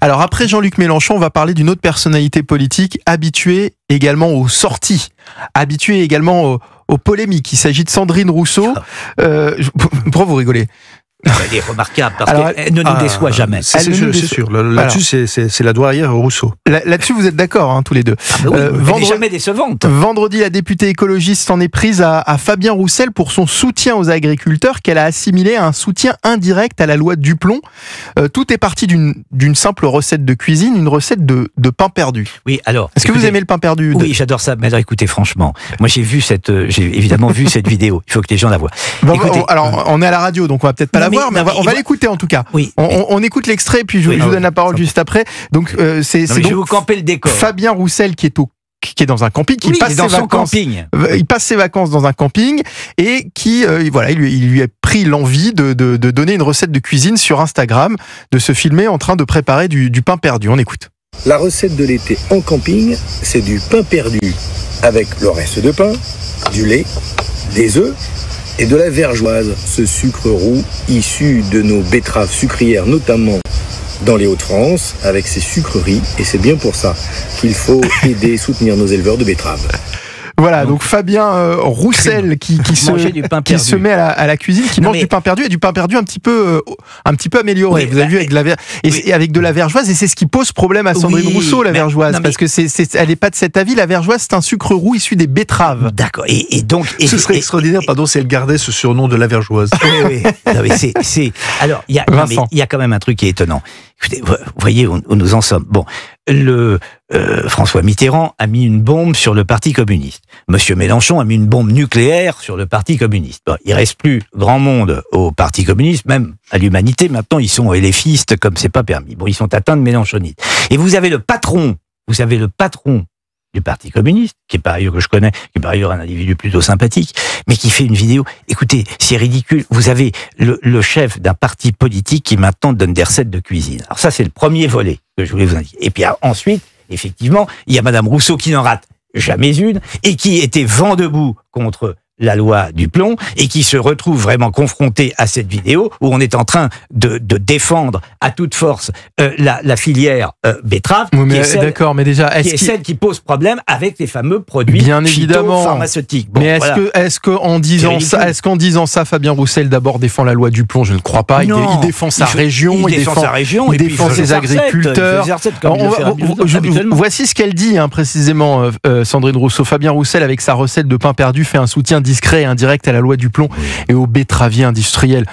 Alors après Jean-Luc Mélenchon, on va parler d'une autre personnalité politique habituée également aux sorties, habituée également aux polémiques. Il s'agit de Sandrine Rousseau. Pourquoi vous rigolez ? Elle est remarquable parce qu'elle ne nous déçoit jamais. C'est sûr. Là-dessus, c'est la douairière Rousseau. Là-dessus, vous êtes d'accord, hein, tous les deux. Elle n'est jamais décevante. Vendredi, la députée écologiste s'en est prise à Fabien Roussel pour son soutien aux agriculteurs qu'elle a assimilé à un soutien indirect à la loi Duplon. Tout est parti d'une simple recette de cuisine, une recette de pain perdu. Oui, alors. Est-ce que vous aimez le pain perdu ? Oui, j'adore ça. Mais alors, écoutez, franchement, moi j'ai évidemment vu cette vidéo. Il faut que les gens la voient. Alors, on est à la radio, donc on va peut-être pas la voir, mais on va l'écouter en tout cas. Oui, on écoute l'extrait, puis je vous donne la parole juste après. Donc, c'est je vais vous camper le décor. Fabien Roussel qui est dans un camping, qui passe ses vacances. Il passe ses vacances dans un camping et qui, il lui a pris l'envie de donner une recette de cuisine sur Instagram, de se filmer en train de préparer du pain perdu. On écoute. La recette de l'été en camping, c'est du pain perdu avec le reste de pain, du lait, des œufs et de la vergeoise, ce sucre roux issu de nos betteraves sucrières, notamment dans les Hauts-de-France, avec ses sucreries. Et c'est bien pour ça qu'il faut aider et soutenir nos éleveurs de betteraves. Voilà, donc Fabien Roussel qui se met à la cuisine, qui mange du pain perdu, et du pain perdu un petit peu amélioré. Vous avez vu, avec de la vergeoise, et c'est ce qui pose problème à Sandrine Rousseau, la vergeoise, parce que elle n'est pas de cet avis. La vergeoise, c'est un sucre roux issu des betteraves. D'accord. Et donc, ce serait extraordinaire, si elle gardait ce surnom de la vergeoise. Oui. Non, mais alors, il y a quand même un truc qui est étonnant. Écoutez, vous voyez où nous en sommes. Bon, François Mitterrand a mis une bombe sur le Parti communiste. Monsieur Mélenchon a mis une bombe nucléaire sur le Parti communiste. Bon, il reste plus grand monde au Parti communiste, même à l'humanité. Maintenant, ils sont LFistes comme c'est pas permis. Bon, ils sont atteints de mélenchonisme. Et vous avez le patron du Parti communiste, qui est par ailleurs que je connais, qui est par ailleurs un individu plutôt sympathique, mais qui fait une vidéo. Écoutez, c'est ridicule. Vous avez le chef d'un parti politique qui maintenant donne des recettes de cuisine. Alors ça, c'est le premier volet que je voulais vous indiquer. Et puis ensuite, effectivement, il y a Madame Rousseau qui n'en rate jamais une et qui était vent debout contre la loi Duplon et qui se retrouve vraiment confronté à cette vidéo où on est en train de défendre à toute force la filière betterave, qui est celle qui pose problème avec les fameux produits phytopharmaceutiques. Bon, mais est-ce qu'en disant ça, Fabien Roussel d'abord défend la loi Duplon ? Je ne crois pas. Il défend sa région, il défend ses agriculteurs. Voici ce qu'elle dit précisément, Sandrine Rousseau. Fabien Roussel, avec sa recette de pain perdu, fait un soutien discret et indirect à la loi Duplon et aux betteraviers industriels.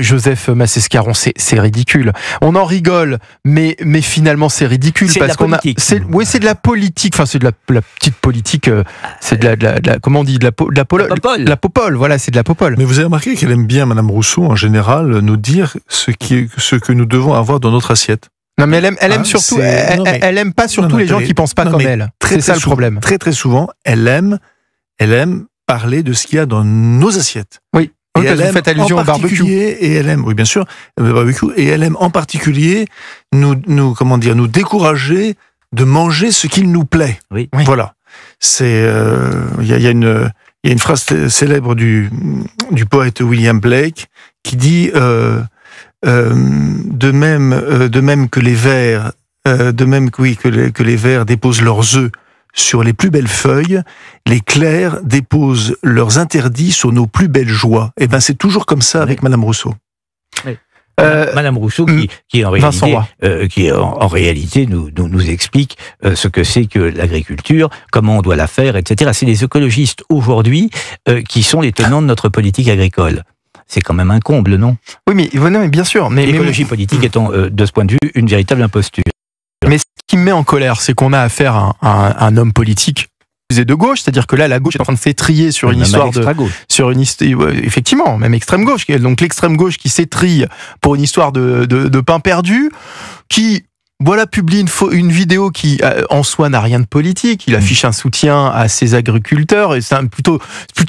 Joseph Massescaron, c'est ridicule. On en rigole, mais finalement c'est ridicule parce qu'on a. C'est de la politique. Enfin, c'est de la petite politique. C'est de la comment on dit, de la popole. Voilà, c'est de la popole. Mais vous avez remarqué qu'elle aime bien, Madame Rousseau, en général, nous dire ce que nous devons avoir dans notre assiette. Non, mais elle aime surtout. Elle aime pas surtout les gens qui pensent pas comme elle. C'est ça le problème. Très très souvent, elle aime parler de ce qu'il y a dans nos assiettes. Oui. Et elle aime, faites allusion au barbecue. Et elle aime, oui bien sûr, le barbecue. Et elle aime en particulier nous décourager de manger ce qu'il nous plaît. Oui. Voilà. C'est il y a une phrase célèbre du poète William Blake qui dit de même que les vers que les vers déposent leurs œufs sur les plus belles feuilles, les clercs déposent leurs interdits sur nos plus belles joies. Et ben c'est toujours comme ça avec Madame Rousseau. Oui. Madame Rousseau qui en réalité nous explique ce que c'est que l'agriculture, comment on doit la faire, etc. C'est les écologistes aujourd'hui qui sont les tenants de notre politique agricole. C'est quand même un comble, non ? Oui, mais bien sûr. L'écologie politique étant, de ce point de vue, une véritable imposture. Mais ce qui me met en colère, c'est qu'on a affaire à un homme politique de gauche, c'est-à-dire que là, la gauche est en train de s'étriller sur une histoire effectivement, même extrême gauche. Donc l'extrême gauche qui s'étrille pour une histoire de pain perdu, qui publie une vidéo qui, en soi, n'a rien de politique. Il affiche un soutien à ses agriculteurs et c'est plutôt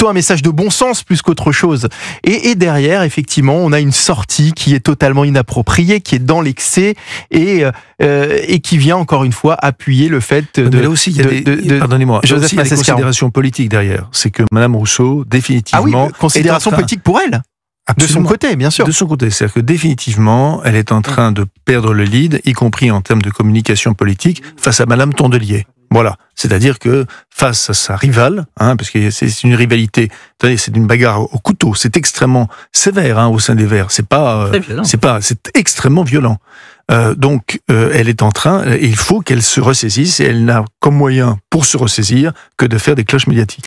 un message de bon sens plus qu'autre chose. Et derrière, effectivement, on a une sortie qui est totalement inappropriée, qui est dans l'excès et qui vient encore une fois appuyer le fait de. Mais là aussi, il y a pardonnez-moi, Joseph Massescaron, des considérations politiques derrière. C'est que Madame Rousseau, définitivement, considérations politiques pour elle. Absolument. De son côté, bien sûr. De son côté, c'est-à-dire que définitivement, elle est en train de perdre le lead, y compris en termes de communication politique, face à Madame Tondelier. Voilà, c'est-à-dire que face à sa rivale, parce que c'est une rivalité, c'est une bagarre au couteau, c'est extrêmement sévère au sein des Verts. C'est extrêmement violent. Donc, elle est en train, et il faut qu'elle se ressaisisse, et elle n'a comme moyen pour se ressaisir que de faire des cloches médiatiques.